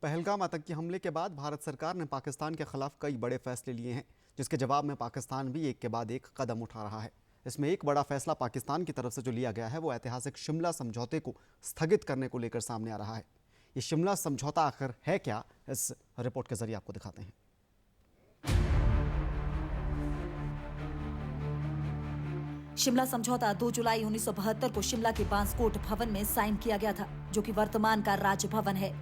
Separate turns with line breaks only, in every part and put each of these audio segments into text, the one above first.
पहलगाम आतंकी हमले के बाद भारत सरकार ने पाकिस्तान के खिलाफ कई बड़े फैसले लिए हैं, जिसके जवाब में पाकिस्तान भी एक के बाद एक कदम उठा रहा है। इसमें एक बड़ा फैसला पाकिस्तान की तरफ से जो लिया गया है वो ऐतिहासिक शिमला समझौते को स्थगित करने को लेकर सामने आ रहा है। ये शिमला समझौता आखिर है क्या, इस रिपोर्ट के जरिए आपको दिखाते हैं।
शिमला समझौता 2 जुलाई 1972 को शिमला के बांसकोट भवन में साइन किया गया था, जो कि वर्तमान का राजभवन है।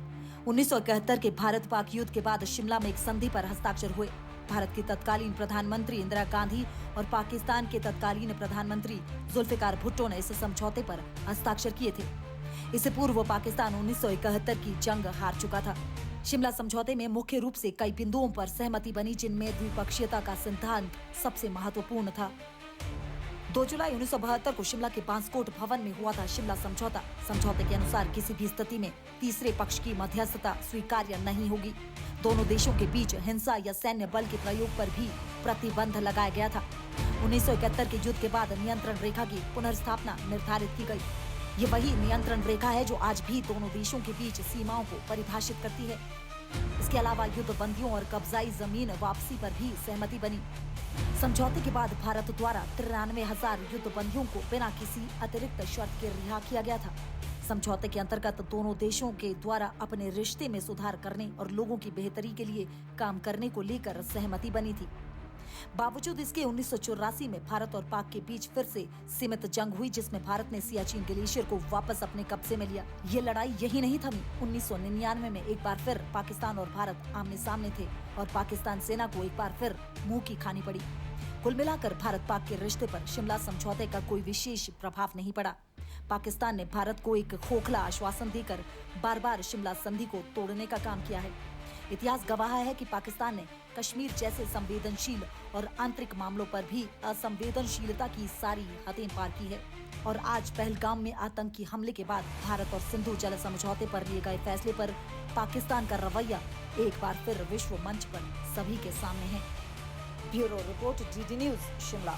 1971 के भारत पाक युद्ध के बाद शिमला में एक संधि पर हस्ताक्षर हुए। भारत की तत्कालीन प्रधानमंत्री इंदिरा गांधी और पाकिस्तान के तत्कालीन प्रधानमंत्री जुल्फिकार भुट्टो ने इस समझौते पर हस्ताक्षर किए थे। इससे पूर्व पाकिस्तान 1971 की जंग हार चुका था। शिमला समझौते में मुख्य रूप से कई बिंदुओं पर सहमति बनी, जिनमें द्विपक्षीयता का सिद्धांत सबसे महत्वपूर्ण था। 2 जुलाई 1972 को शिमला के बांसकोट भवन में हुआ था शिमला समझौता। समझौते के अनुसार किसी भी स्थिति में तीसरे पक्ष की मध्यस्थता स्वीकार्य नहीं होगी। दोनों देशों के बीच हिंसा या सैन्य बल के प्रयोग पर भी प्रतिबंध लगाया गया था। 1971 के युद्ध के बाद नियंत्रण रेखा की पुनर्स्थापना निर्धारित की गई। ये वही नियंत्रण रेखा है जो आज भी दोनों देशों के बीच सीमाओं को परिभाषित करती है। इसके अलावा युद्ध बंदियों और कब्जाई जमीन वापसी पर भी सहमति बनी। समझौते के बाद भारत द्वारा 93,000 युद्ध बंदियों को बिना किसी अतिरिक्त शर्त के रिहा किया गया था। समझौते के अंतर्गत दोनों देशों के द्वारा अपने रिश्ते में सुधार करने और लोगों की बेहतरी के लिए काम करने को लेकर सहमति बनी थी। बावजूद इसके 1984 में भारत और पाक के बीच फिर से सीमित जंग हुई, जिसमें भारत ने सियाचिन ग्लेशियर को वापस अपने कब्जे में लिया। ये लड़ाई यही नहीं थमी। 1999 में एक बार फिर पाकिस्तान और भारत आमने सामने थे और पाकिस्तान सेना को एक बार फिर मुंह की खानी पड़ी। कुल मिलाकर भारत पाक के रिश्ते पर शिमला समझौते का कोई विशेष प्रभाव नहीं पड़ा। पाकिस्तान ने भारत को एक खोखला आश्वासन देकर बार बार शिमला संधि को तोड़ने का काम किया है। इतिहास गवाह है कि पाकिस्तान ने कश्मीर जैसे संवेदनशील और आंतरिक मामलों पर भी असंवेदनशीलता की सारी हदें पार की है। और आज पहलगाम में आतंकी हमले के बाद भारत और सिंधु जल समझौते पर लिए गए फैसले पर पाकिस्तान का रवैया एक बार फिर विश्व मंच पर सभी के सामने है। Bureau report, DD news, Shimla.